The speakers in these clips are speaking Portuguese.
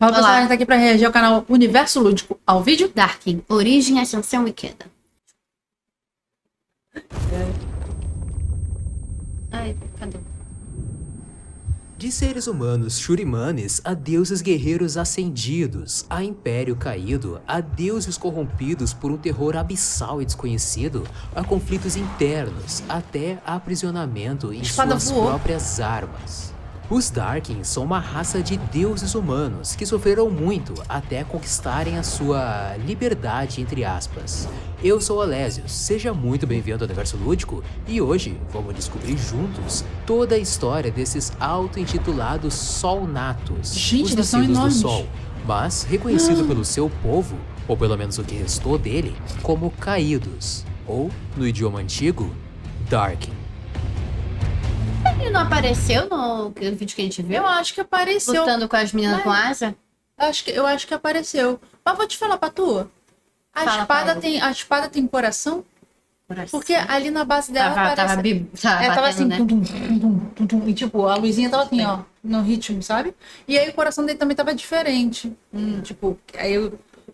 Fala, pessoal, a Olá, gente tá aqui pra reagir ao canal Universo Lúdico ao vídeo. Darkin, origem, ascensão e queda. Ai, cadê? De seres humanos shurimanes a deuses guerreiros ascendidos, a império caído, a deuses corrompidos por um terror abissal e desconhecido, a conflitos internos, até aprisionamento em Espada suas voou. próprias armas. Os Darkin são uma raça de deuses humanos que sofreram muito até conquistarem a sua liberdade, entre aspas. Eu sou Alésios, seja muito bem-vindo ao Universo Lúdico e hoje vamos descobrir juntos toda a história desses auto-intitulados Sol Natos, Gente, os eles são nascidos do enormes. Sol, mas reconhecido pelo seu povo, ou pelo menos o que restou dele, como Caídos, ou, no idioma antigo, Darkin. Ele não apareceu no vídeo que a gente viu? Eu acho que apareceu. Lutando com as meninas Mas- com asa? Eu acho que apareceu. Mas vou te falar pra tu. Fala, A espada tem coração? Coração. Porque ali na base dela tava parece... tava tava assim, batendo, tum, né? tum, tum, tum, tum, e tipo, a luzinha tava assim, ó, no ritmo, sabe? E aí o coração dele também tava diferente. Tipo,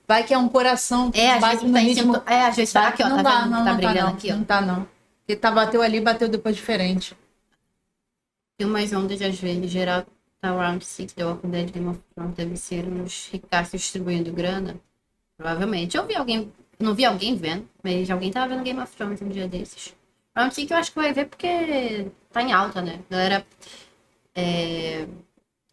vai que é um coração que É, às bate vezes no tá em ritmo. cima- é, às vezes tá aqui, ó, não tá dá, vendo? não, Tá não brilhando não. aqui, ó. Não tá, não. Porque bateu ali, bateu depois diferente. Tem umas ondas às vezes, geral, tá Round 6, The Walking Dead, Game of Thrones, deve ser uns ricaços distribuindo grana. Provavelmente. Eu vi alguém, não vi alguém vendo, mas alguém tava vendo Game of Thrones um dia desses. Round 6 eu acho que vai ver porque tá em alta, né? A galera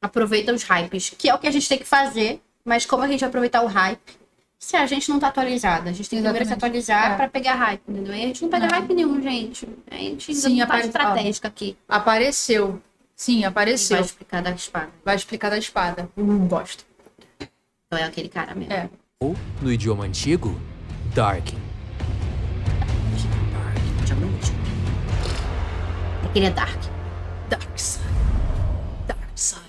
aproveita os hypes, que é o que a gente tem que fazer, mas como a gente vai aproveitar o hype se a gente não tá atualizada? A gente tem que primeiro se Exatamente. atualizar É. pra pegar hype, entendeu? E a gente não pega Não. hype nenhum, gente. A gente ainda Sim, não tá apare- estratégica aqui. Apareceu. Sim, apareceu. Vai explicar da espada. Vai explicar da espada. Gosto. Então é aquele cara mesmo. É. Ou, no idioma antigo, Darkin. Aquele é Dark. Dark Side. Dark Side.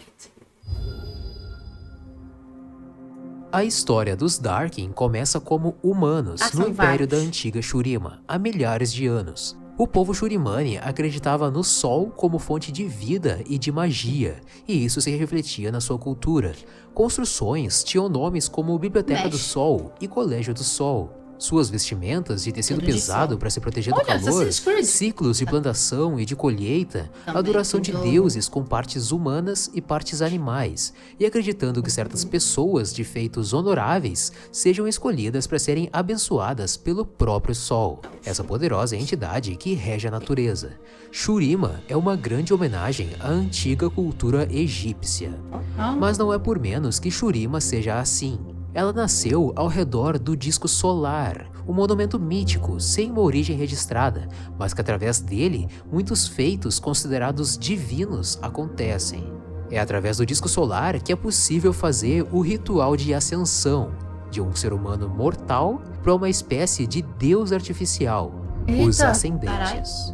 A história dos Darkin começa como humanos Ah, no são Império da vários. antiga Shurima, há milhares de anos. O povo Shurimani acreditava no Sol como fonte de vida e de magia, e isso se refletia na sua cultura. Construções tinham nomes como Biblioteca do Mexe. Sol e Colégio do Sol. Suas vestimentas de tecido Tudo de pesado sol. para se proteger do Olha, calor, Assassin's Creed. ciclos de plantação e de colheita, Também adoração de tudo. deuses com partes humanas e partes animais, e acreditando que certas pessoas de feitos honoráveis sejam escolhidas para serem abençoadas pelo próprio Sol, essa poderosa entidade que rege a natureza. Shurima é uma grande homenagem à antiga cultura egípcia. Mas não é por menos que Shurima seja assim. Ela nasceu ao redor do disco solar, um monumento mítico sem uma origem registrada, mas que através dele muitos feitos considerados divinos acontecem. É através do disco solar que é possível fazer o ritual de ascensão de um ser humano mortal para uma espécie de deus artificial, os Eita, ascendentes.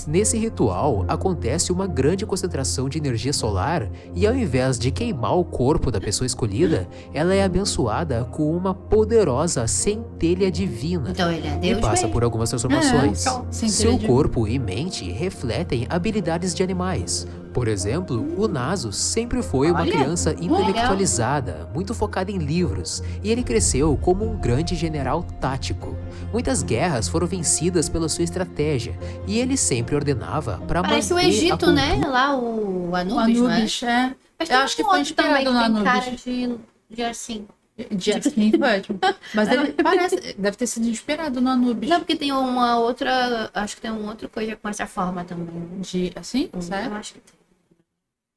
Nesse ritual, acontece uma grande concentração de energia solar e ao invés de queimar o corpo da pessoa escolhida, ela é abençoada com uma poderosa centelha divina Então ele é e Deus passa mesmo. por algumas transformações. Centelha Seu divina. corpo e mente refletem habilidades de animais. Por exemplo, o Nasus sempre foi uma Olha, criança legal. intelectualizada, muito focada em livros, e ele cresceu como um grande general tático. Muitas guerras foram vencidas pela sua estratégia, e ele sempre ordenava para manter Parece o a Egito, né? cultura. Lá o O Anubis, não é? Anubis, é. Mas Eu tem acho que um foi outro também inspirado que no tem Anubis. cara de assim. De assim foi ótimo. Mas ele parece... Deve ter sido inspirado no Anubis. Não, porque tem uma outra. Acho que tem uma outra coisa com essa forma também. De... Assim? Eu Sério? acho que tem.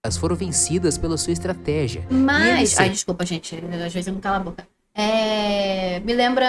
Elas foram vencidas pela sua estratégia. E ele Mas. Ai, sempre desculpa, gente. Às vezes eu não calo a boca. Me lembra.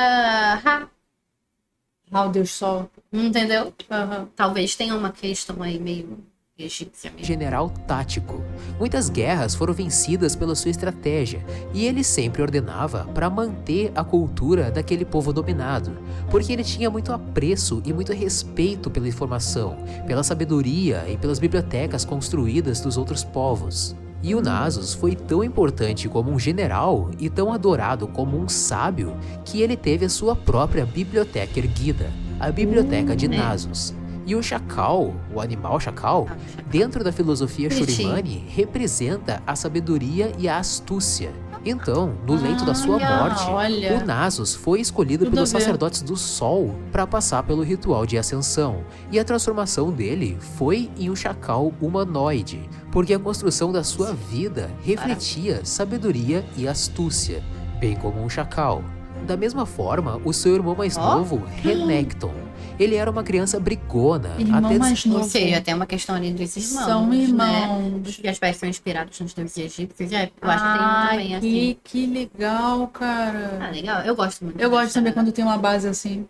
Ah, o Deus Sol. Entendeu? Aham. Talvez tenha uma questão aí meio egípcia mesmo. general tático. Muitas guerras foram vencidas pela sua estratégia, e ele sempre ordenava para manter a cultura daquele povo dominado, porque ele tinha muito apreço e muito respeito pela informação, pela sabedoria e pelas bibliotecas construídas dos outros povos. E o Nasus foi tão importante como um general e tão adorado como um sábio que ele teve a sua própria biblioteca erguida, a Biblioteca de Nasus. E o chacal, o animal chacal, dentro da filosofia Bonitinho. Shurimani, representa a sabedoria e a astúcia. Então, no leito da sua morte, olha. o Nasus foi escolhido Tudo pelos a ver. sacerdotes do Sol para passar pelo ritual de ascensão, e a transformação dele foi em um chacal humanoide, porque a construção da sua vida refletia sabedoria e astúcia, bem como um chacal. Da mesma forma, o seu irmão mais novo, Renekton, ele era uma criança brigona, Irmão até mais novo. Ou seja, tem uma questão ali dos irmãos. São irmãos. Né? Dos que as pais são inspirados nos deuses egípcios. Eu acho que tem também, assim. Que legal, cara. Ah, legal. Eu gosto muito. Eu gosto dessa- também quando tem uma base assim.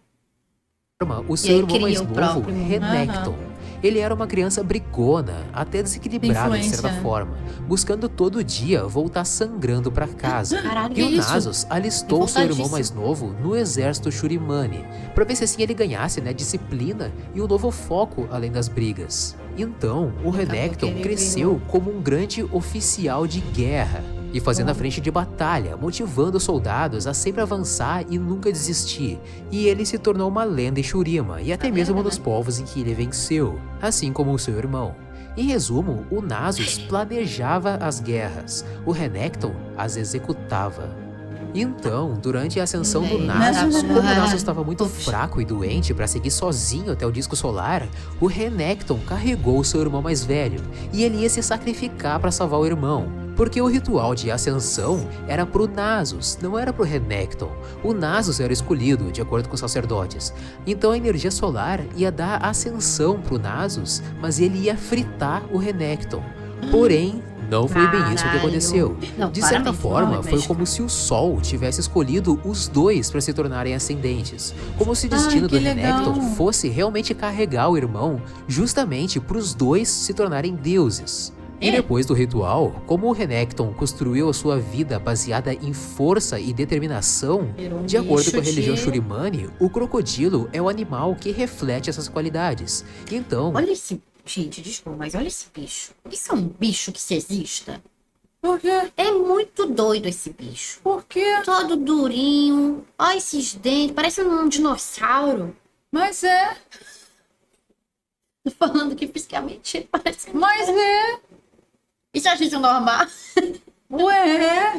o seu aí irmão cria mais o novo, próprio mundo. Renekton. Ele era uma criança brigona, até desequilibrada de certa Influência. forma, buscando todo dia voltar sangrando para casa. Caralho, E que o isso? Nasus alistou seu irmão Revoltadíssimo. mais novo no exército Shurimani, para ver se assim ele ganhasse, né, disciplina e um novo foco além das brigas. Então, o Renekton ele cresceu como um grande oficial de guerra e fazendo a frente de batalha, motivando os soldados a sempre avançar e nunca desistir. E ele se tornou uma lenda em Shurima e até mesmo um dos povos em que ele venceu, assim como o seu irmão. Em resumo, o Nasus planejava as guerras, o Renekton as executava. Então, durante a ascensão do Nasus, como o Nasus estava muito fraco e doente para seguir sozinho até o disco solar, o Renekton carregou seu irmão mais velho e ele ia se sacrificar para salvar o irmão. Porque o ritual de ascensão era pro Nasus, não era pro Renekton. O Nasus era escolhido, de acordo com os sacerdotes. Então a energia solar ia dar ascensão pro Nasus, mas ele ia fritar o Renekton. Porém, não foi bem isso que Caralho. aconteceu. Não, De certa parabéns, forma, não, foi mas- como se o Sol tivesse escolhido os dois para se tornarem ascendentes. Como se o destino que do Renekton legal. fosse realmente carregar o irmão, justamente para os dois se tornarem deuses. E depois do ritual, como o Renekton construiu a sua vida baseada em força e determinação, Virou um de acordo com a bicho religião de- Shurimani, o crocodilo é o animal que reflete essas qualidades. Então, Olha esse... Gente, desculpa, mas olha esse bicho. Isso é um bicho que se exista? Por quê? É muito doido esse bicho. Por quê? Todo durinho. Olha esses dentes. Parece um dinossauro. Mas é. Tô falando que fisicamente ele parece... Mas é. Isso eu acho isso normal? Ué.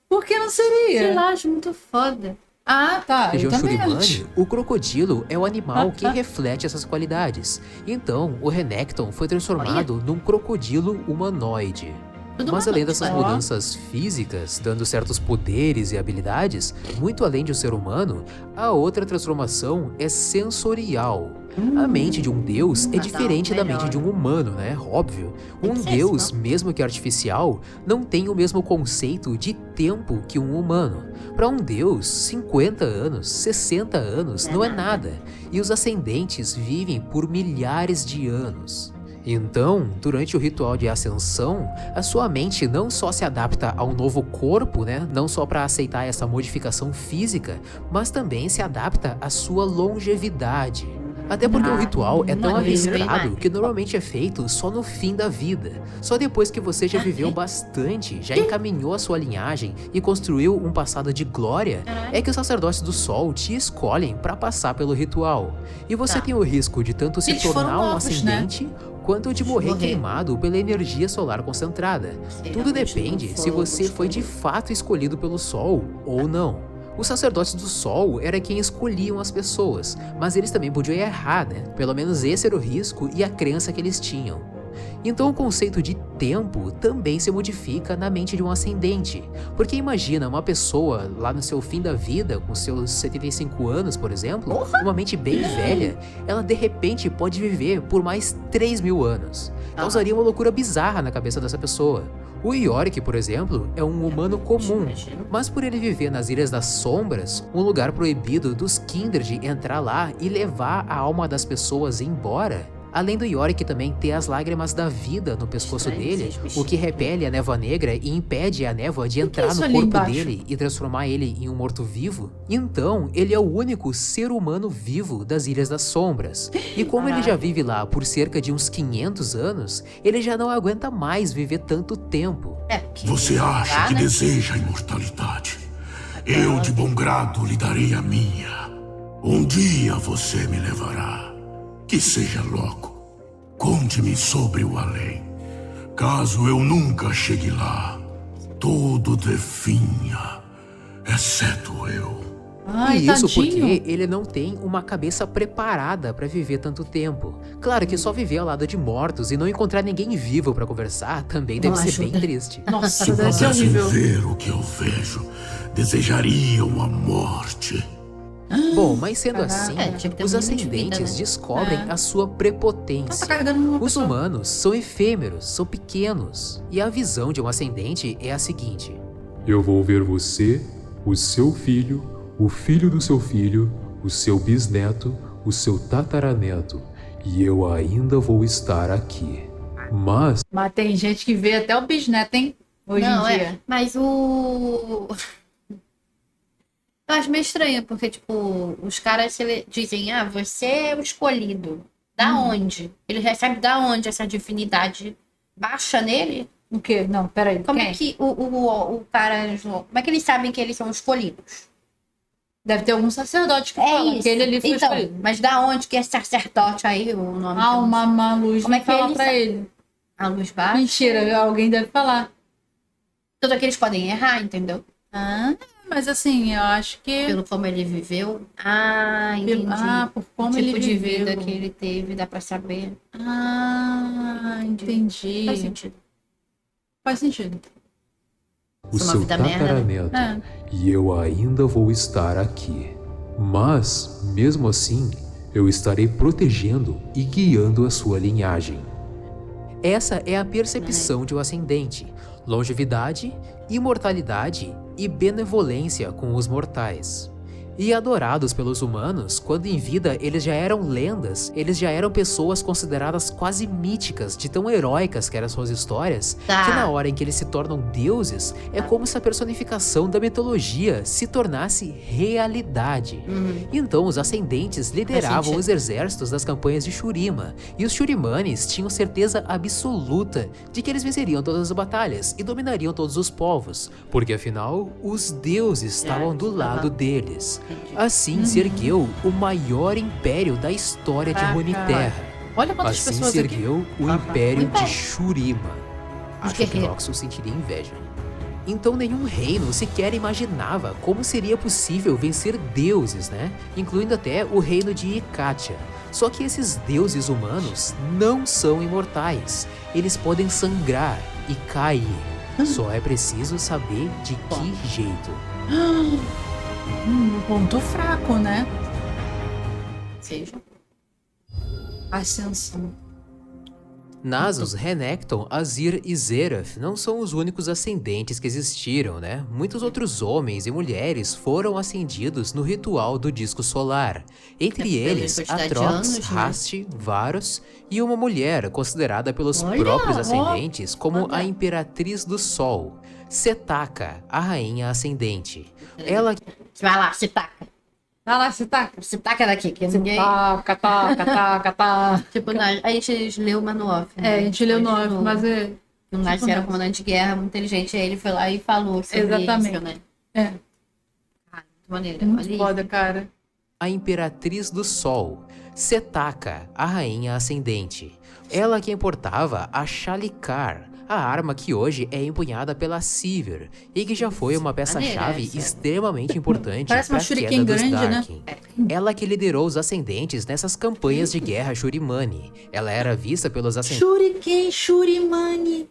Por que não seria? Sei lá, acho muito foda. Ah, tá. Eu região também Shurimani, acho. o crocodilo é o animal que reflete essas qualidades. Então, o Renekton foi transformado num crocodilo humanoide. Tudo Mas além dessas Ó. mudanças físicas, dando certos poderes e habilidades, muito além de um ser humano, a outra transformação é sensorial. A mente de um deus é tá, diferente da melhor. mente de um humano, né? Óbvio. Tem Um que ser deus, assim, mesmo que artificial, não tem o mesmo conceito de tempo que um humano. Para um deus, 50 anos, 60 anos não é nada. E os ascendentes vivem por milhares de anos. Então, durante o ritual de ascensão, a sua mente não só se adapta a um novo corpo, né? Não só para aceitar essa modificação física, mas também se adapta à sua longevidade. Até porque o ritual é tão maneiro, arriscado hein? que normalmente é feito só no fim da vida. Só depois que você já viveu bastante, já encaminhou a sua linhagem e construiu um passado de glória, é que os sacerdotes do sol te escolhem para passar pelo ritual. E você Tá. tem o risco de tanto se Eles foram tornar um novos, né? ascendente, quanto de morrer Morrer. queimado pela energia solar concentrada. Tudo depende se você foi de fato escolhido pelo Sol ou não. Os sacerdotes do Sol era quem escolhiam as pessoas, mas eles também podiam errar, né? Pelo menos esse era o risco e a crença que eles tinham. Então o conceito de tempo também se modifica na mente de um ascendente. Porque imagina uma pessoa lá no seu fim da vida, com seus 75 anos, por exemplo, uma mente bem velha, ela de repente pode viver por mais 3.000 anos. Causaria uma loucura bizarra na cabeça dessa pessoa. O Yorick, por exemplo, é um humano comum, mas por ele viver nas Ilhas das Sombras, um lugar proibido dos Kindred entrar lá e levar a alma das pessoas embora, além do Yorick também ter as lágrimas da vida no pescoço Estranho dele, esses o bichinhos. que repele a névoa negra e impede a névoa de O que é entrar isso no ali corpo embaixo? dele e transformar ele em um morto-vivo. Então, ele é o único ser humano vivo das Ilhas das Sombras. E como ele já vive lá por cerca de uns 500 anos, ele já não aguenta mais viver tanto tempo. É, porque Você acha tá, que né? deseja a imortalidade? Eu de bom grado lhe darei a minha. Um dia você me levará. Que seja logo. Conte-me sobre o além. Caso eu nunca chegue lá, tudo definha, exceto eu. Ai, E isso tadinho. porque ele não tem uma cabeça preparada pra viver tanto tempo. Claro que só viver ao lado de mortos e não encontrar ninguém vivo pra conversar também deve Não ser bem ajuda. triste. Nossa, Se deve ser pudessem horrível. ver o que eu vejo, desejariam a morte. Bom, mas sendo Caraca. assim, Tinha que ter um os mínimo de ascendentes vida, né? descobrem É. a sua Ela tá prepotência. carregando uma Os pessoa. humanos são efêmeros, são pequenos. E a visão de um ascendente é a seguinte: Eu vou ver você, o seu filho, o filho do seu filho, o seu bisneto, o seu tataraneto, e eu ainda vou estar aqui. Mas Mas tem gente que vê até o bisneto, hein? Hoje Não, em dia. é. Mas o. Eu acho meio estranho, porque, tipo, os caras dizem, ah, você é o escolhido. Da onde? Ele recebe da onde essa divinidade? Baixa nele? O quê? Não, peraí. Como Quem? é que o cara. Como é que eles sabem que eles são escolhidos? Deve ter algum sacerdote que fala que ele ali foi então, escolhido. mas da onde que é sacerdote aí, o nome? Ah, que eu não sei. uma luz Como é vai que falar ele pra sabe? ele. A luz baixa? Mentira, alguém deve falar. Tudo que eles podem errar, entendeu? Ah, mas assim, eu acho que... Pelo como ele viveu. Ah, entendi. Ah, por como o ele tipo de viveu. vida que ele teve, dá pra saber. Ah, entendi. Faz sentido. Faz sentido. o Isso é uma seu vida merda, tataraneto, É. e eu ainda vou estar aqui. Mas, mesmo assim, eu estarei protegendo e guiando a sua linhagem. essa é a percepção de um ascendente: longevidade, imortalidade e benevolência com os mortais. E adorados pelos humanos, quando em vida eles já eram lendas, eles já eram pessoas consideradas quase míticas, de tão heróicas que eram suas histórias, Tá. que na hora em que eles se tornam deuses, é como se a personificação da mitologia se tornasse realidade. Então os ascendentes lideravam sentido. os exércitos das campanhas de Shurima, e os Shurimanes tinham certeza absoluta de que eles venceriam todas as batalhas e dominariam todos os povos, porque afinal, os deuses estavam do lado deles. Assim se ergueu o maior império da história de Caraca. Runeterra. Olha quantas Assim pessoas se aqui. ergueu o O Império de Império. Shurima. Acho que guerreiros. Noxus sentiria inveja. Então nenhum reino sequer imaginava como seria possível vencer deuses, né? Incluindo até o reino de Ikatia. Só que esses deuses humanos não são imortais. Eles podem sangrar e cair. Só é preciso saber de que jeito. Um ponto fraco, né? Seja. Ascensão. Nasus, Renekton, Azir e Zerath não são os únicos ascendentes que existiram, né? Muitos outros homens e mulheres foram ascendidos no ritual do disco solar. Entre Pela eles, quantidade de Atrox, anos, né? Rast, Varus e uma mulher considerada pelos Olha, próprios ó. ascendentes como a Olha. Imperatriz do Sol, Setaka, a Rainha Ascendente. Ela Vai lá, se taca. Vai lá, se taca. Se taca daqui, que ninguém. Taca, taca, taca, taca. Tipo, a gente leu o manual. É, a gente leu no off, mas é... O Nath era um comandante de guerra, muito inteligente, aí ele foi lá e falou sobre Exatamente. isso, né? É, Cara, muito maneiro. muito Olha foda, isso. cara. a Imperatriz do Sol, Setaka, a Rainha Ascendente. Ela que importava a Shalikar, a arma que hoje é empunhada pela Sivir e que já foi uma peça-chave Maneira essa. extremamente importante Parece para uma a queda shuriken dos grande, né? Darkin. Ela que liderou os ascendentes nessas campanhas de guerra Shurimani. Ela era vista pelos ascendentes Shuriken, Shurimani.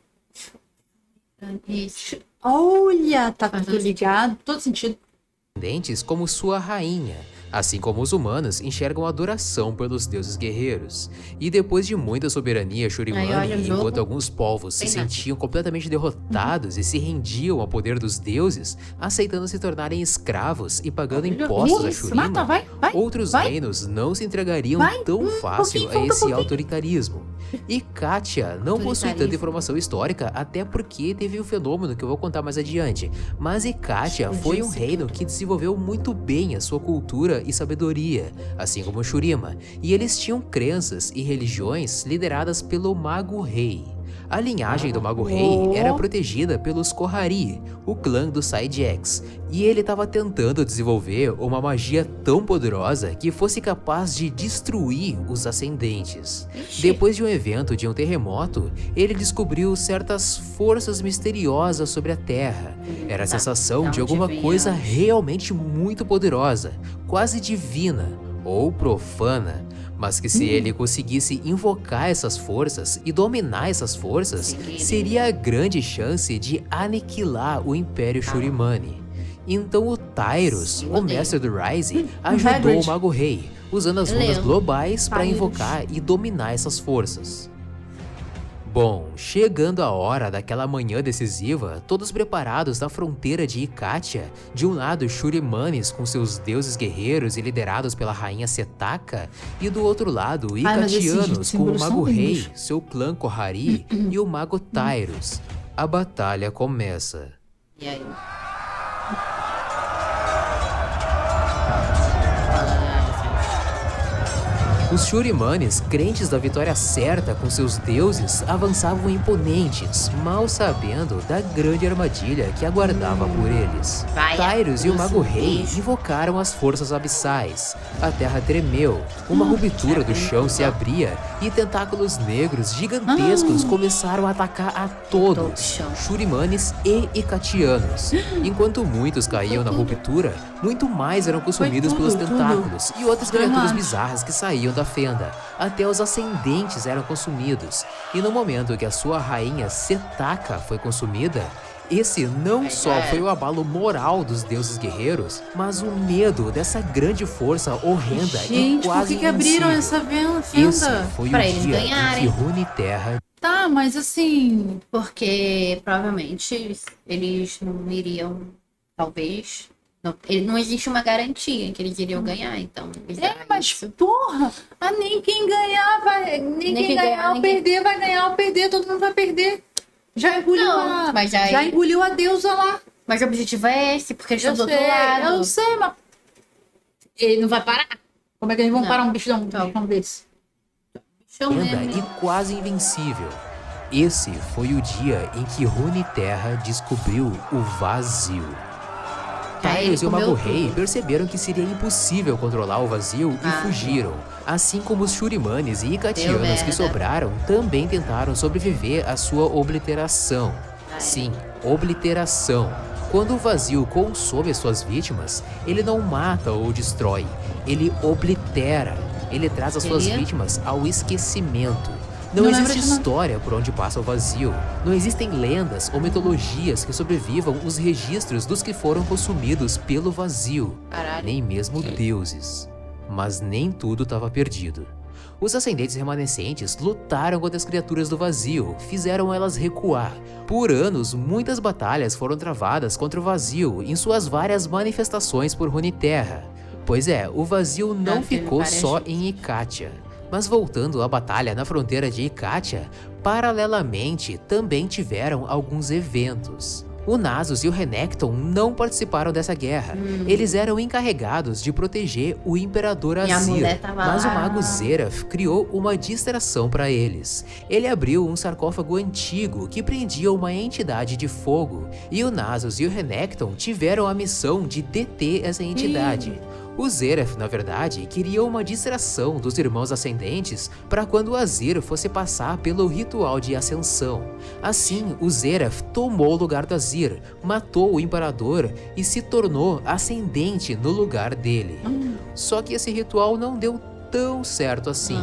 Isso. Olha, tá Faz tudo todo ligado. Todo sentido. como sua rainha, assim como os humanos enxergam adoração pelos deuses guerreiros. E depois de muita soberania Aí, Shurimani, olha o jogo. enquanto alguns povos se Tem nada. sentiam completamente derrotados e se rendiam ao poder dos deuses, aceitando se tornarem escravos e pagando impostos a Isso, Shurima, mata, vai, vai. outros vai. reinos não se entregariam Vai, tão fácil pouquinho, a falta esse pouquinho. autoritarismo. E Katia não possui tanta Autoritarismo. informação histórica, até porque teve um fenômeno que eu vou contar mais adiante. Mas Ikatia foi um reino que desenvolveu muito bem a sua cultura e sabedoria, assim como Shurima, e eles tinham crenças e religiões lideradas pelo Mago Rei. A linhagem do Mago Rei era protegida pelos Kohari, o clã dos Saiyajins, e ele estava tentando desenvolver uma magia tão poderosa que fosse capaz de destruir os Ascendentes. Depois de um evento de um terremoto, ele descobriu certas forças misteriosas sobre a Terra. Era a sensação de alguma coisa realmente muito poderosa, quase divina ou profana. Mas que se ele conseguisse invocar essas forças e dominar essas forças, seria a grande chance de aniquilar o Império Shurimani. Então o Tyrus, o mestre do Rise, ajudou o Mago Rei, usando as runas globais para invocar e dominar essas forças. Bom, chegando a hora daquela manhã decisiva, todos preparados na fronteira de Ikatia, de um lado Shurimanes com seus deuses guerreiros e liderados pela rainha Setaka, e do outro lado Ikatianos com o Mago Rei, seu clã Kohari e o Mago Tyrus. A batalha começa. E aí? Os Shurimanes, crentes da vitória certa com seus deuses, avançavam imponentes, mal sabendo da grande armadilha que aguardava por eles. Tyrus e o Mago Rei invocaram as forças abissais. A terra tremeu, uma ruptura do chão se abria e tentáculos negros gigantescos começaram a atacar a todos, Shurimanes e Ikatianos. Enquanto muitos caíam na ruptura, muito mais eram consumidos pelos tentáculos e outras criaturas bizarras que saíam da fenda. Até os Ascendentes eram consumidos. E no momento que a sua rainha Setaka foi consumida, esse não só foi o abalo moral dos deuses guerreiros, mas o medo dessa grande força horrenda e quase por que abriram essa fenda? Esse foi Pra o eles dia ganharem. em que Runeterra... Tá, mas assim... Porque provavelmente eles não iriam, talvez. Não existe uma garantia que eles iriam ganhar, então. Mas porra, nem quem ganhar vai. Nem quem ganhar ou perder vai ganhar ou perder, todo mundo vai perder. Já engoliu já engoliu a deusa lá. Mas o objetivo é esse, porque eles estão do outro Eu lado. sei, mas. Ele não vai parar? Como é que eles vão parar um bichão desse? e quase invencível. Esse foi o dia em que Runeterra descobriu o vazio. Tyrus e o Mago Rei perceberam que seria impossível controlar o vazio e fugiram. Assim como os Shurimanes e Ikatianos que sobraram também tentaram sobreviver à sua obliteração. Sim, obliteração. Quando o vazio consome as suas vítimas, ele não mata ou destrói, ele oblitera. Ele traz as suas vítimas ao esquecimento. Não existe história por onde passa o vazio. Não existem lendas ou mitologias que sobrevivam os registros dos que foram consumidos pelo vazio. Nem mesmo deuses. Mas nem tudo estava perdido. Os Ascendentes remanescentes lutaram contra as criaturas do vazio, fizeram elas recuar. Por anos, muitas batalhas foram travadas contra o vazio em suas várias manifestações por Runeterra. Pois é, o vazio não ficou só em Ikatia. Mas voltando à batalha na fronteira de Ikatia, paralelamente também tiveram alguns eventos. O Nasus e o Renekton não participaram dessa guerra. Eles eram encarregados de proteger o Imperador Azir, mas o Mago Zeraf criou uma distração para eles. Ele abriu um sarcófago antigo que prendia uma entidade de fogo, e o Nasus e o Renekton tiveram a missão de deter essa entidade. O Zeraf, na verdade, queria uma distração dos Irmãos Ascendentes para quando o Azir fosse passar pelo ritual de ascensão. Assim, o Zeraf tomou o lugar do Azir, matou o Imperador e se tornou ascendente no lugar dele. Só que esse ritual não deu tão certo assim.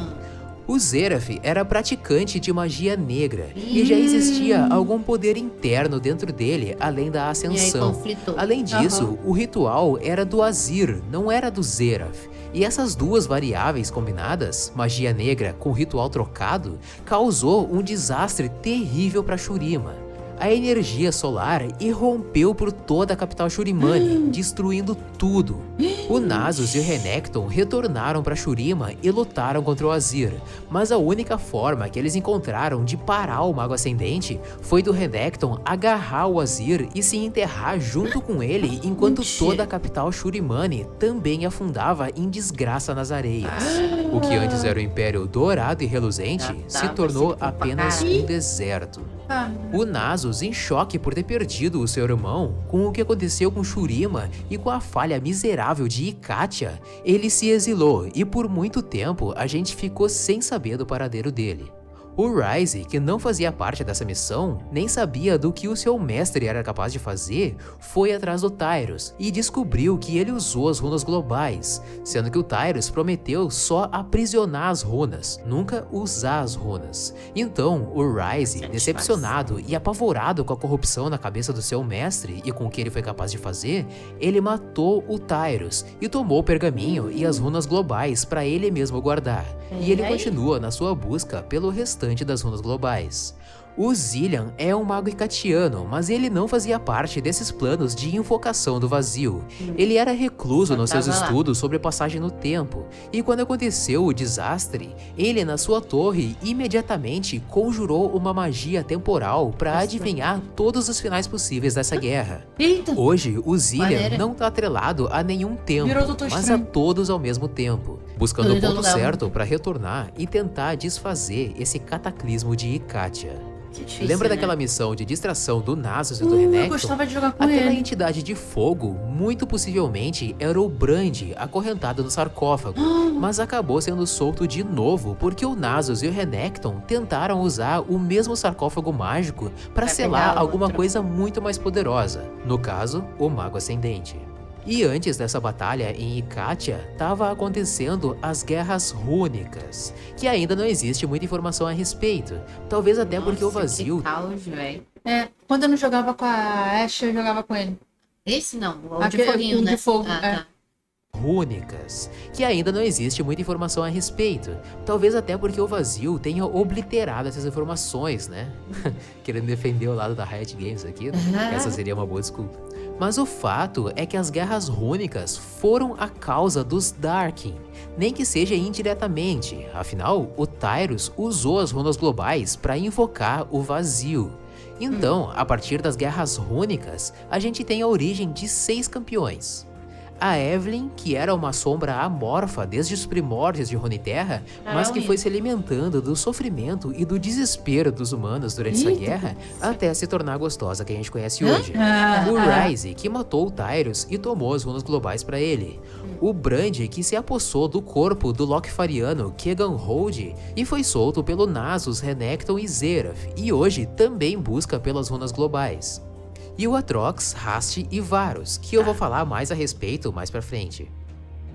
O Zeraf era praticante de magia negra e já existia algum poder interno dentro dele além da ascensão. Além disso, o ritual era do Azir, não era do Zeraf. E essas duas variáveis combinadas, magia negra com ritual trocado, causou um desastre terrível para Shurima. a energia solar irrompeu por toda a capital Shurimane, destruindo tudo. O Nasus e o Renekton retornaram para Shurima e lutaram contra o Azir, mas a única forma que eles encontraram de parar o Mago Ascendente foi do Renekton agarrar o Azir e se enterrar junto com ele, enquanto toda a capital Shurimane também afundava em desgraça nas areias. O que antes era o Império dourado e reluzente se tornou apenas um deserto. O Nasus, em choque por ter perdido o seu irmão, com o que aconteceu com Shurima e com a falha miserável de Ikatia, ele se exilou e por muito tempo a gente ficou sem saber do paradeiro dele. O Ryze, que não fazia parte dessa missão, nem sabia do que o seu mestre era capaz de fazer, foi atrás do Tyrus e descobriu que ele usou as runas globais, sendo que o Tyrus prometeu só aprisionar as runas, nunca usar as runas. Então, o Ryze, decepcionado e apavorado com a corrupção na cabeça do seu mestre e com o que ele foi capaz de fazer, ele matou o Tyrus e tomou o pergaminho e as runas globais para ele mesmo guardar. E ele continua na sua busca pelo restante das runas globais. O Zilean é um mago ikatiano, mas ele não fazia parte desses planos de invocação do vazio. Ele era recluso nos seus estudos sobre passagem no tempo, e quando aconteceu o desastre, ele na sua torre imediatamente conjurou uma magia temporal para adivinhar todos os finais possíveis dessa guerra. Hoje, o Zilean não tá atrelado a nenhum tempo, mas a todos ao mesmo tempo, buscando o ponto certo para retornar e tentar desfazer esse cataclismo de Ikatia. Difícil, Lembra né? daquela missão de distração do Nasus e do Renekton? Eu gostava de jogar com Aquela ele. entidade de fogo, muito possivelmente, era o Brand, acorrentado no sarcófago, mas acabou sendo solto de novo porque o Nasus e o Renekton tentaram usar o mesmo sarcófago mágico para selar alguma coisa muito mais poderosa, no caso, o Mago Ascendente. E antes dessa batalha em Ikatia, estava acontecendo as Guerras Rúnicas, que ainda não existe muita informação a respeito, talvez até porque o vazio... Que caos, velho. Quando eu não jogava com a Ashe, eu jogava com ele. Esse não, o de Aquele- foguinho, o né? de fogo, Tá. Rúnicas, que ainda não existe muita informação a respeito, talvez até porque o vazio tenha obliterado essas informações, né? Querendo defender o lado da Riot Games aqui, né? Essa seria uma boa desculpa. Mas o fato é que as Guerras Rúnicas foram a causa dos Darkin, nem que seja indiretamente, afinal, o Tyrus usou as runas globais para invocar o vazio. Então, a partir das Guerras Rúnicas, a gente tem a origem de 6 campeões. A Evelyn, que era uma sombra amorfa desde os primórdios de Runeterra, mas que foi se alimentando do sofrimento e do desespero dos humanos durante essa guerra, até se tornar a gostosa que a gente conhece hoje. O Ryze, que matou o Tyrus e tomou as runas globais para ele. O Brand, que se apossou do corpo do Locthwariano Kegan Hold e foi solto pelo Nasus, Renekton e Xerath, e hoje também busca pelas runas globais. E o Atrox, Rast e Varus, que eu vou falar mais a respeito mais pra frente.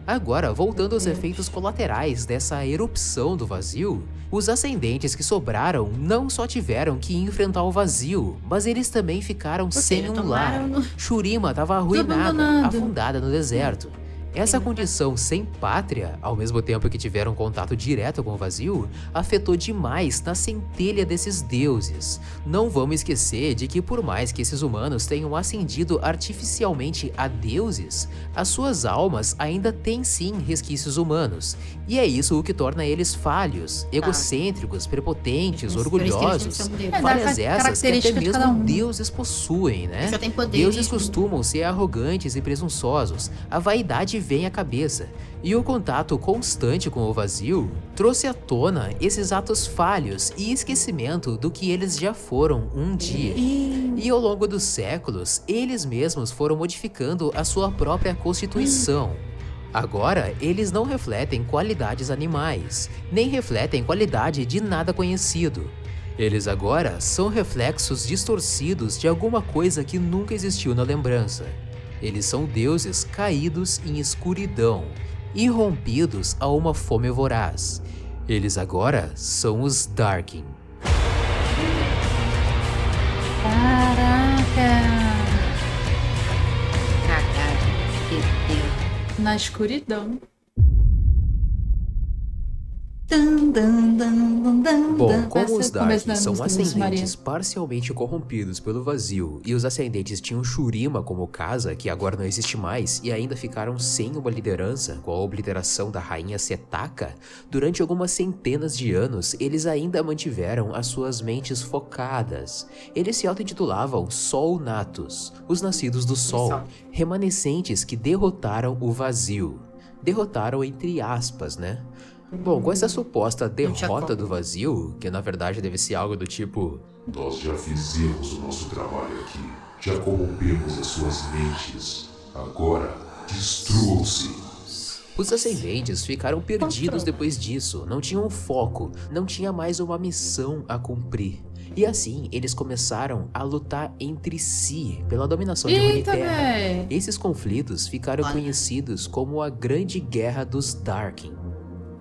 Agora, voltando aos efeitos colaterais dessa erupção do vazio, os ascendentes que sobraram não só tiveram que enfrentar o vazio, mas eles também ficaram sem um lar. Shurima estava arruinada, abandonado. afundada no deserto. Essa condição sem pátria, ao mesmo tempo que tiveram contato direto com o vazio, afetou demais na centelha desses deuses. Não vamos esquecer de que por mais que esses humanos tenham ascendido artificialmente a deuses, as suas almas ainda têm sim resquícios humanos. E é isso o que torna eles falhos, egocêntricos, prepotentes, orgulhosos. Falhas essas que até mesmo deuses possuem, né? Já tem poder. Deuses costumam ser arrogantes e presunçosos, a vaidade vem à cabeça, e o contato constante com o vazio trouxe à tona esses atos falhos e esquecimento do que eles já foram um dia. E ao longo dos séculos, eles mesmos foram modificando a sua própria constituição. Agora, eles não refletem qualidades animais, nem refletem qualidade de nada conhecido. Eles agora são reflexos distorcidos de alguma coisa que nunca existiu na lembrança. Eles são deuses caídos em escuridão, irrompidos a uma fome voraz. Eles agora são os Darkin. Caraca! Cagada. Que Deus. Na escuridão. Bom, como os Darkins são ascendentes parcialmente corrompidos pelo vazio e os ascendentes tinham Shurima como casa, que agora não existe mais, e ainda ficaram sem uma liderança com a obliteração da rainha Setaka, durante algumas centenas de anos eles ainda mantiveram as suas mentes focadas. Eles se auto-intitulavam Sol Natus, os nascidos do Sol, remanescentes que derrotaram o vazio. Derrotaram entre aspas, né? Bom, com essa suposta derrota do vazio, que na verdade deve ser algo do tipo: nós já fizemos o nosso trabalho aqui, já corrompemos as suas mentes, agora destruam-se. Os ascendentes ficaram perdidos depois disso, não tinham foco, não tinha mais uma missão a cumprir. E assim, eles começaram a lutar entre si pela dominação de Runeterra. Esses conflitos ficaram conhecidos como a Grande Guerra dos Darkin.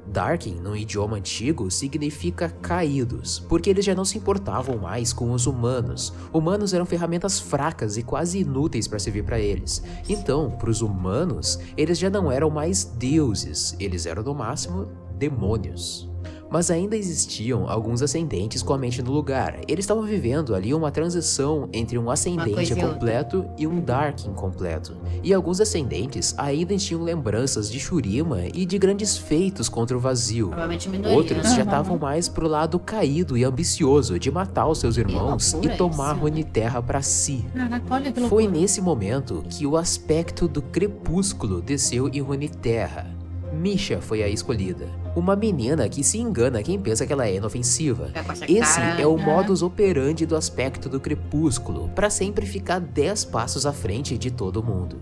Darkin, no idioma antigo, significa caídos, porque eles já não se importavam mais com os humanos. Humanos eram ferramentas fracas e quase inúteis para servir para eles. Então, para os humanos, eles já não eram mais deuses, eles eram no máximo demônios. Mas ainda existiam alguns ascendentes com a mente no lugar. Eles estavam vivendo ali uma transição entre um ascendente completo e um Darkin completo. E alguns ascendentes ainda tinham lembranças de Shurima e de grandes feitos contra o vazio. Outros já estavam mais pro lado caído e ambicioso de matar os seus irmãos e tomar Runeterra para si. Foi nesse momento que o aspecto do crepúsculo desceu em Runeterra. Misha foi a escolhida. Uma menina que se engana quem pensa que ela é inofensiva. Esse é o modus operandi do aspecto do crepúsculo, para sempre ficar 10 passos à frente de todo mundo.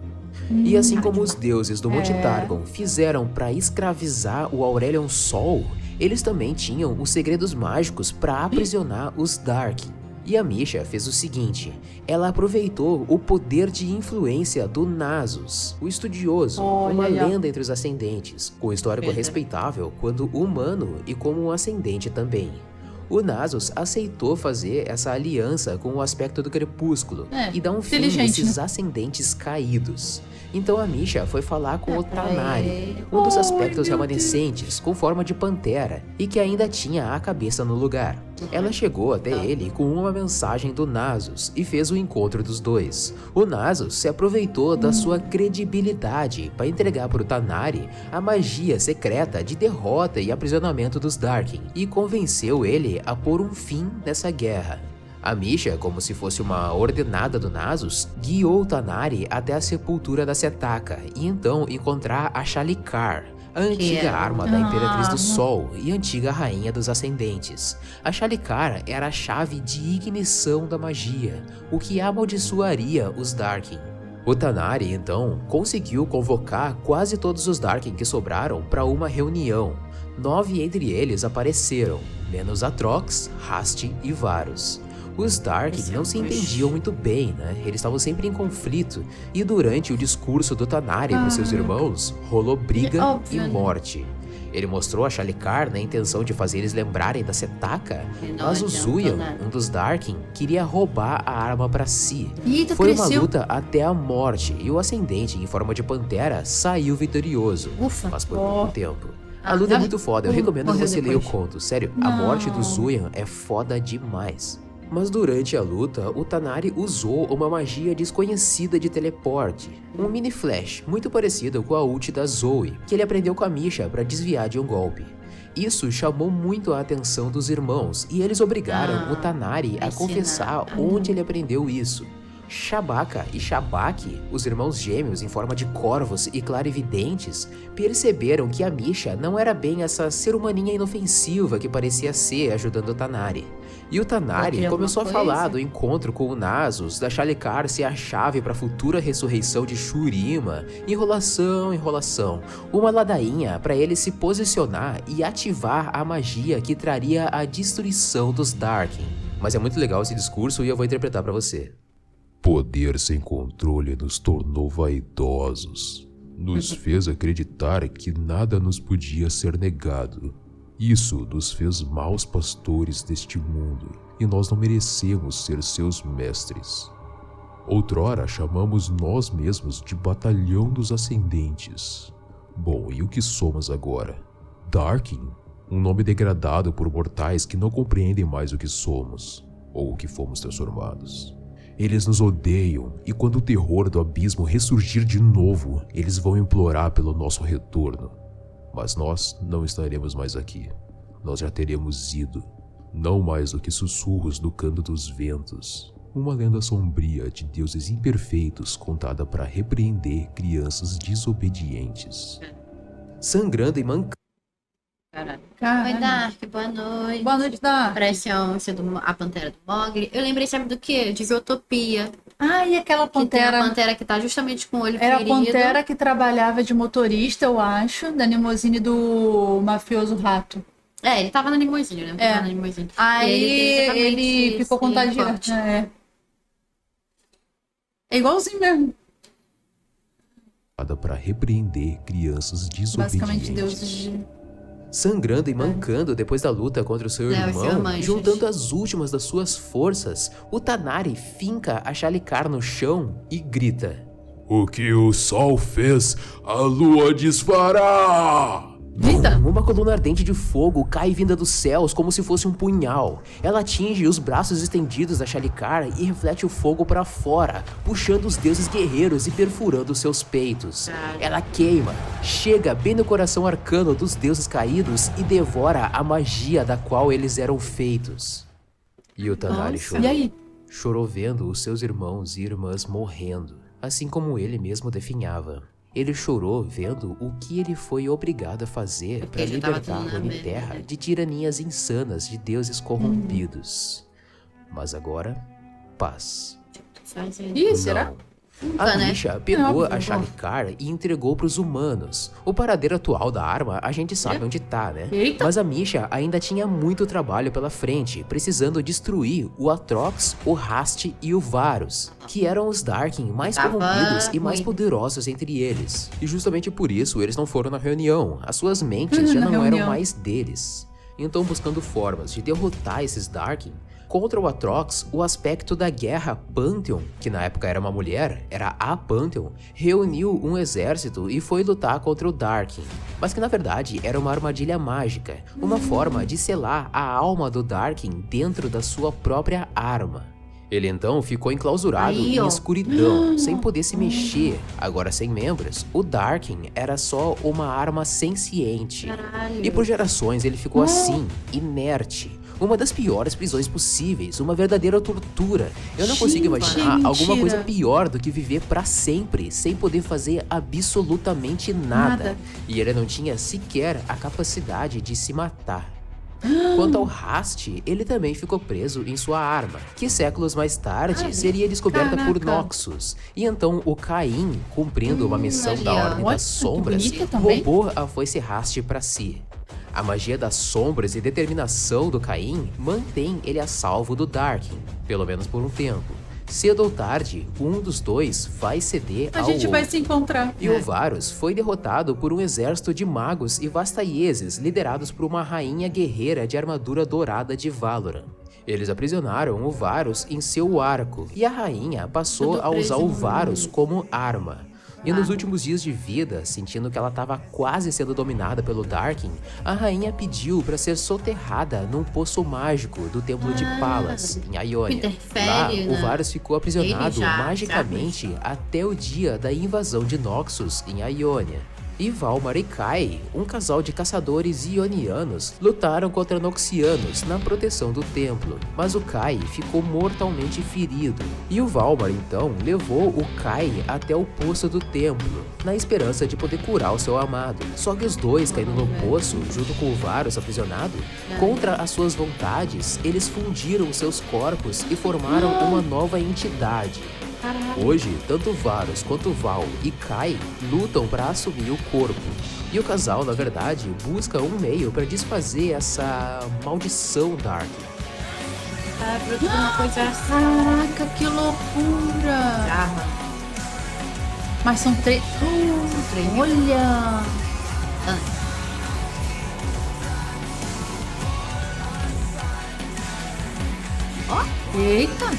E assim como os deuses do Monte Targon fizeram para escravizar o Aurelion Sol, eles também tinham os segredos mágicos para aprisionar os Darkin. E a Misha fez o seguinte, ela aproveitou o poder de influência do Nasus, o estudioso, uma lenda entre os ascendentes, com histórico respeitável quando humano e como um ascendente também. O Nasus aceitou fazer essa aliança com o aspecto do crepúsculo e dar um fim nesses ascendentes caídos. Então a Misha foi falar com o Tanari, um dos aspectos remanescentes, com forma de pantera, e que ainda tinha a cabeça no lugar. Ela chegou até ele com uma mensagem do Nasus e fez o encontro dos dois. O Nasus se aproveitou da sua credibilidade para entregar para o Tanari a magia secreta de derrota e aprisionamento dos Darkin e convenceu ele a pôr um fim nessa guerra. A Misha, como se fosse uma ordenada do Nasus, guiou o Tanari até a sepultura da Setaka e então encontrar a Shalikar, a antiga arma da Imperatriz do Sol e antiga rainha dos Ascendentes. A Shalikar era a chave de ignição da magia, o que amaldiçoaria os Darkin. O Tanari, então, conseguiu convocar quase todos os Darkin que sobraram para uma reunião. 9 entre eles apareceram, menos Atrox, Rast e Varus. Os Darkin não se entendiam muito bem, né? Eles estavam sempre em conflito, e durante o discurso do Tanari para seus irmãos, rolou briga e morte. Ele mostrou a Shalikar na intenção de fazer eles lembrarem da Setaka, mas o Zuyan, um dos Darkin, queria roubar a arma para si. Foi uma luta até a morte, e o Ascendente, em forma de pantera, saiu vitorioso, mas por pouco tempo. A luta é muito foda, eu recomendo que você leia o conto, sério, a morte do Zuyan é foda demais. Mas durante a luta, o Tanari usou uma magia desconhecida de teleporte, um mini flash muito parecido com a ult da Zoe, que ele aprendeu com a Misha para desviar de um golpe. Isso chamou muito a atenção dos irmãos e eles obrigaram o Tanari a confessar onde ele aprendeu isso. Shabaka e Shabaki, os irmãos gêmeos em forma de corvos e clarividentes, perceberam que a Misha não era bem essa ser humaninha inofensiva que parecia ser ajudando o Tanari. E o Tanari começou a falar do encontro com o Nasus, da Shalikar ser a chave para a futura ressurreição de Shurima, enrolação, uma ladainha para ele se posicionar e ativar a magia que traria a destruição dos Darkin. Mas é muito legal esse discurso e eu vou interpretar para você. Poder sem controle nos tornou vaidosos. Nos fez acreditar que nada nos podia ser negado. Isso nos fez maus pastores deste mundo, e nós não merecemos ser seus mestres. Outrora chamamos nós mesmos de Batalhão dos Ascendentes. Bom, e o que somos agora? Darkin? Um nome degradado por mortais que não compreendem mais o que somos, ou o que fomos transformados. Eles nos odeiam, e quando o terror do abismo ressurgir de novo, eles vão implorar pelo nosso retorno. Mas nós não estaremos mais aqui. Nós já teremos ido. Não mais do que sussurros no canto dos ventos. Uma lenda sombria de deuses imperfeitos contada para repreender crianças desobedientes. Sangrando e mancando. Caralho. Caralho. Oi, Dark, boa noite. Boa noite, Dark. Parece a Pantera do Mogli. Eu lembrei, sabe do quê? De Zootopia. Ah, e aquela Que tem a pantera... Pantera que tá justamente com o olho Era a ferido. pantera que trabalhava de motorista, eu acho, da limusine do mafioso rato. É, ele tava na limusine, né? É. Tava na limusine. Aí E ele tem exatamente ele ficou esse contagiado. corte. É igualzinho mesmo. Para repreender crianças desobedientes. Basicamente, deuses de... Sangrando e mancando depois da luta contra o seu É, o irmão, seu Manchas. juntando as últimas das suas forças, o Tanari finca a Shalicar no chão e grita. O que o sol fez, a lua desfará! Eita! Uma coluna ardente de fogo cai vinda dos céus como se fosse um punhal. Ela atinge os braços estendidos da Shalicar e reflete o fogo para fora, puxando os deuses guerreiros e perfurando seus peitos. Ela queima, chega bem no coração arcano dos deuses caídos e devora a magia da qual eles eram feitos. E o Tanari Nossa. chorou. E aí? Chorou vendo os seus irmãos e irmãs morrendo, assim como ele mesmo definhava. Ele chorou vendo o que ele foi obrigado a fazer Porque para já tava libertar tudo a na Runeterra merda. de tiranias insanas de deuses corrompidos. Mas agora, paz. Ih, será? Não. A né? bicha pegou Não, a Shalicar e entregou pros humanos. O paradeiro atual da arma a gente sabe onde tá, né? Eita. Mas a Misha ainda tinha muito trabalho pela frente, precisando destruir o Atrox, o Rast e o Varus, que eram os Darkin mais Tava corrompidos e mais ruim. poderosos entre eles. E justamente por isso eles não foram na reunião. As suas mentes já Na não eram reunião. mais deles. Então, buscando formas de derrotar esses Darkin, contra o Atrox, o aspecto da guerra Pantheon, que na época era uma mulher, era a Pantheon, reuniu um exército e foi lutar contra o Darkin, mas que na verdade era uma armadilha mágica, uma forma de selar a alma do Darkin dentro da sua própria arma. Ele então ficou enclausurado Aí, em ó. escuridão, sem poder se mexer. Agora sem membros, o Darkin era só uma arma senciente. Caralho. E por gerações ele ficou assim, inerte. Uma das piores prisões possíveis, uma verdadeira tortura. Eu não consigo imaginar Gente, alguma coisa mentira. pior do que viver pra sempre, sem poder fazer absolutamente nada. Nada. E ele não tinha sequer a capacidade de se matar. Quanto ao Rast, ele também ficou preso em sua arma, que séculos mais tarde seria descoberta por Caraca. Noxus. E então o Caim, cumprindo uma missão da ali, ó. Ordem Olha, das que Sombras, bonita também. roubou a foice Rast pra si. A magia das sombras e determinação do Caim mantém ele a salvo do Darkin, pelo menos por um tempo. Cedo ou tarde, um dos dois vai ceder A ao gente vai outro. se encontrar. E o Varus foi derrotado por um exército de magos e vastaieses liderados por uma rainha guerreira de armadura dourada de Valoran. Eles aprisionaram o Varus em seu arco, e a rainha passou a usar o Varus como arma. E nos últimos dias de vida, sentindo que ela estava quase sendo dominada pelo Darkin, a rainha pediu para ser soterrada num poço mágico do templo de Palas, em Ionia. interfere, Lá, né? o Varus ficou aprisionado Ele já magicamente até o dia da invasão de Noxus em Ionia. E Valmar e Kai, um casal de caçadores ionianos, lutaram contra Noxianos na proteção do templo, mas o Kai ficou mortalmente ferido. E o Valmar então levou o Kai até o poço do templo, na esperança de poder curar o seu amado. Só que os dois caindo no poço, junto com o Varus aprisionado, contra as suas vontades, eles fundiram seus corpos e formaram uma nova entidade. Hoje, tanto Varus quanto Val e Kai lutam para assumir o corpo. E o casal, na verdade, busca um meio para desfazer essa maldição Dark. Tá produzindo uma coisa assim. Caraca, que loucura! Arma. Mas são três. Olha! Eita!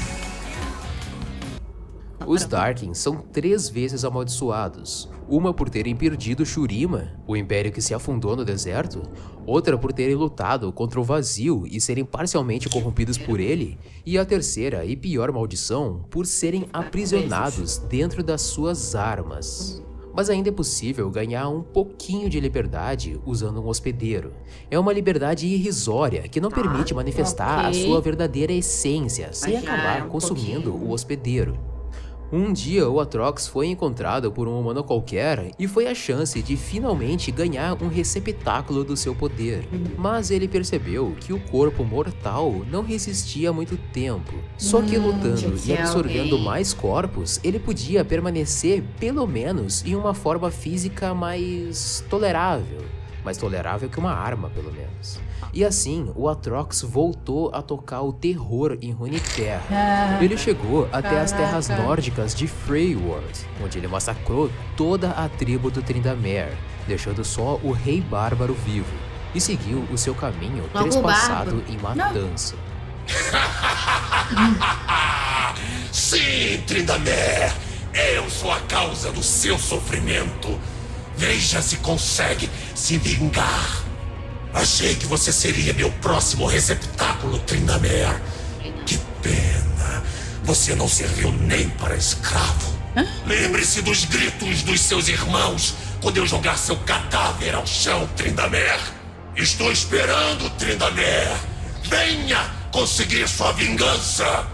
Os Darkins são 3 vezes amaldiçoados. Uma por terem perdido Shurima, o império que se afundou no deserto. Outra por terem lutado contra o vazio e serem parcialmente corrompidos por ele. E a terceira e pior maldição por serem aprisionados dentro das suas armas. Mas ainda é possível ganhar um pouquinho de liberdade usando um hospedeiro. É uma liberdade irrisória que não permite manifestar a sua verdadeira essência sem acabar consumindo o hospedeiro. Um dia o Atrox foi encontrado por um humano qualquer e foi a chance de finalmente ganhar um receptáculo do seu poder. Mas ele percebeu que o corpo mortal não resistia muito tempo. Só que lutando e absorvendo mais corpos, ele podia permanecer pelo menos em uma forma física mais tolerável. Mais tolerável que uma arma, pelo menos. E assim, o Atrox voltou a tocar o terror em Runeterra. Ele chegou até as terras nórdicas de Freyward, onde ele massacrou toda a tribo do Tryndamere, deixando só o Rei Bárbaro vivo, e seguiu o seu caminho trespassado em matança. Sim, Tryndamere! Eu sou a causa do seu sofrimento. Veja se consegue se vingar. Achei que você seria meu próximo receptáculo, Tryndamere. Que pena. Você não serviu nem para escravo. Lembre-se dos gritos dos seus irmãos quando eu jogar seu cadáver ao chão, Tryndamere. Estou esperando, Tryndamere. Venha conseguir sua vingança.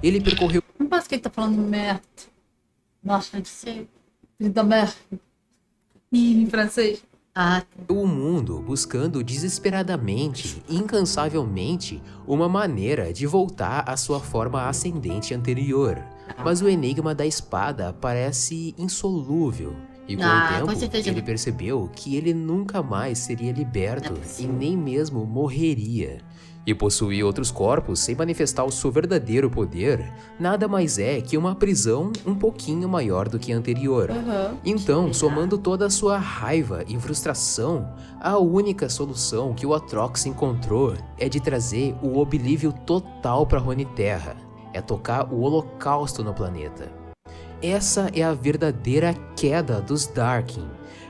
Ele percorreu Não parece que ele tá falando merda. Nossa, Pode ser. ele tá merda. Em francês. o mundo buscando desesperadamente, incansavelmente, uma maneira de voltar à sua forma ascendente anterior. Mas o enigma da espada parece insolúvel. E com o tempo, ele percebeu que ele nunca mais seria liberto e nem mesmo morreria. E possuir outros corpos sem manifestar o seu verdadeiro poder, nada mais é que uma prisão um pouquinho maior do que a anterior. Então, somando toda a sua raiva e frustração, a única solução que o Atrox encontrou é de trazer o oblívio total para Runeterra. É tocar o holocausto no planeta. Essa é a verdadeira queda dos Darkin.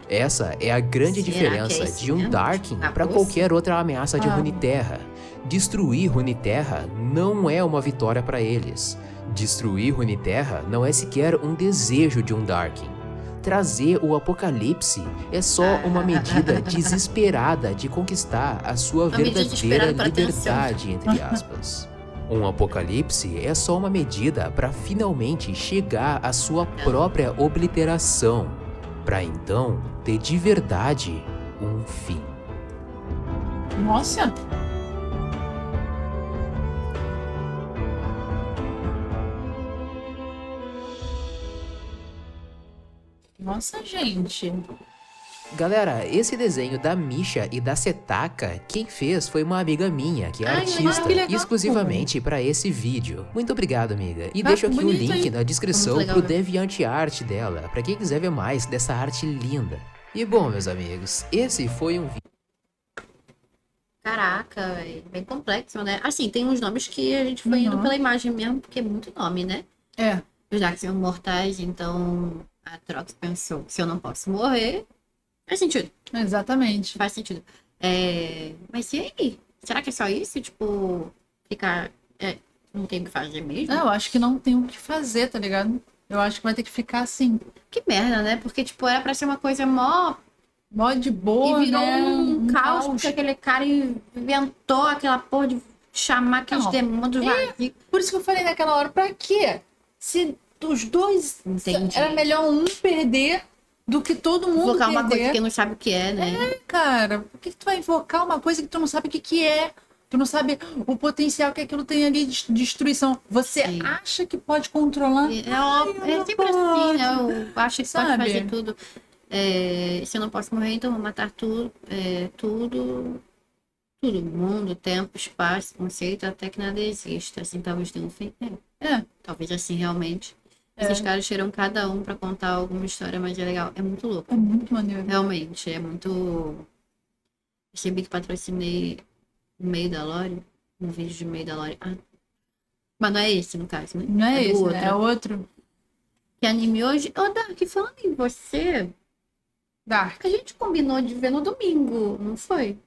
Essa é a grande diferença de um Darkin para qualquer outra ameaça de Runeterra. Destruir Runeterra não é uma vitória para eles. Destruir Runeterra não é sequer um desejo de um Darkin. Trazer o Apocalipse é só uma medida desesperada de conquistar a sua verdadeira liberdade, entre aspas. Um apocalipse é só uma medida para finalmente chegar à sua própria obliteração, para então ter de verdade um fim. Nossa! Nossa, gente. Galera, esse desenho da Misha e da Setaka, quem fez foi uma amiga minha, que é artista, exclusivamente para esse vídeo. Muito obrigado, amiga. E deixo aqui o link na descrição pro DeviantArt dela, para quem quiser ver mais dessa arte linda. E bom, meus amigos, esse foi um vídeo... Caraca, véio, bem complexo, né? Assim, tem uns nomes que a gente foi indo pela imagem mesmo, porque é muito nome, né? É. Os Darks são mortais, então a Atrox pensou, se eu não posso morrer... Faz sentido. Exatamente. Faz sentido. Mas e aí? Será que é só isso? Tipo, ficar... não tem o que fazer mesmo? Não, eu acho que não tem o que fazer, tá ligado? Eu acho que vai ter que ficar assim. Que merda, né? Porque, tipo, era pra ser uma coisa mó de boa, e virou né? um caos, porque aquele cara inventou aquela porra de chamar aqueles demônios vazios. Por isso que eu falei naquela hora, pra quê? Se os dois... Entendi. Era melhor um perder... do que todo mundo invocar perder. uma coisa que não sabe o que é, né? Cara, por que tu vai invocar uma coisa que tu não sabe o que é? Tu não sabe o potencial que aquilo tem ali de destruição. Você acha que pode controlar? É sempre assim, né? Eu acho que pode fazer tudo. Se eu não posso morrer, então eu vou matar tudo. Tudo. Mundo, tempo, espaço, conceito, até que nada exista. Assim, talvez tenha um fim. Talvez assim, realmente. Esses caras tiram cada um pra contar alguma história, mas é legal. É muito louco. É muito maneiro. Realmente, é muito... Percebi que patrocinei Meio da Lore, um vídeo de Meio da Lore. Mas não é esse, no caso, né? Não é esse, outro. né? É outro. Que anime hoje? Ô, Dark, falando em você, Dark. a gente combinou de ver no domingo, não foi?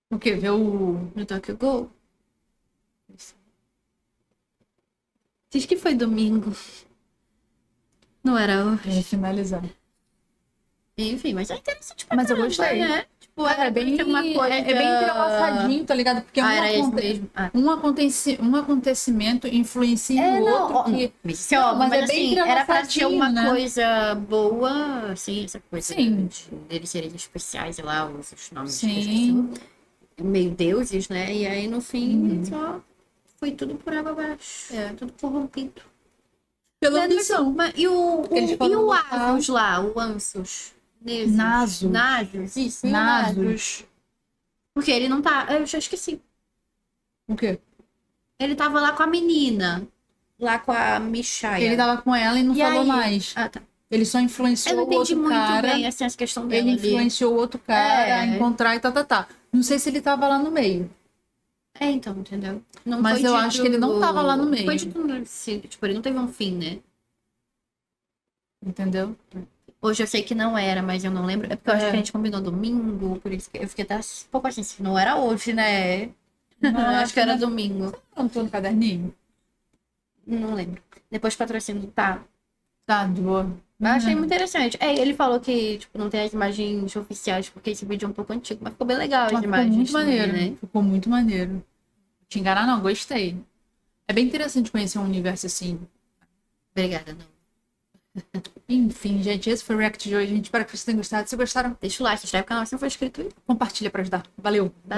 O quê? Ver o... No Tokyo Ghoul? Diz que foi domingo. Não era hoje. finalizar. Enfim, mas é interessante pra Mas eu caramba, gostei. né? Tipo, É bem, uma coisa... é bem entrelaçadinho, tá ligado? Porque era isso mesmo. um acontecimento influencia o outro. Que... Mas isso é óbvio, mas mas, é bem assim, era pra ser uma entrelaçadinho, né? coisa boa, assim, essa coisa Sim. deles serem especiais, sei lá, os nomes Sim. meio deuses, né? E aí, no fim, só foi tudo por água abaixo. Tudo corrompido. Pela Mas, ambição. e Eles o foram Asus lá, o Ansus? Nasus. Nasus, isso. Nasus. Porque ele não tá... Eu já esqueci. O quê? Ele tava lá com a menina. Lá com a Michaya. Ele tava com ela e não E falou aí? mais. Ah, tá. Ele só Eu influenciou não o entendi outro muito cara. bem assim, essa questão dela Ele ali. influenciou o outro cara a encontrar e tá. Não sei se ele tava lá no meio. É, então, entendeu? Não Mas foi eu dito- acho que ele não tava lá no meio. Foi dito, tipo, ele não teve um fim, né? Entendeu? Hoje eu sei que não era, mas eu não lembro. É porque eu acho É. que a gente combinou domingo, por isso que eu fiquei até um pouco assim, se não era hoje, né? Não, acho que era domingo. Não tô no caderninho. Não lembro. Depois patrocínio, tá. Tá, de boa. Mas eu achei muito interessante. É, ele falou que, tipo, não tem as imagens oficiais, porque esse vídeo é um pouco antigo, mas ficou bem legal as Mas ficou imagens. muito também, maneiro. né? Ficou muito maneiro. Te enganar, não, gostei. É bem interessante conhecer um universo assim. Obrigada, não. Enfim, gente, esse foi o React de hoje. A gente espera que vocês tenham gostado. Se gostaram, Deixa o like, se inscreve no canal se não for inscrito. compartilha pra ajudar. Valeu. Bye. Bye.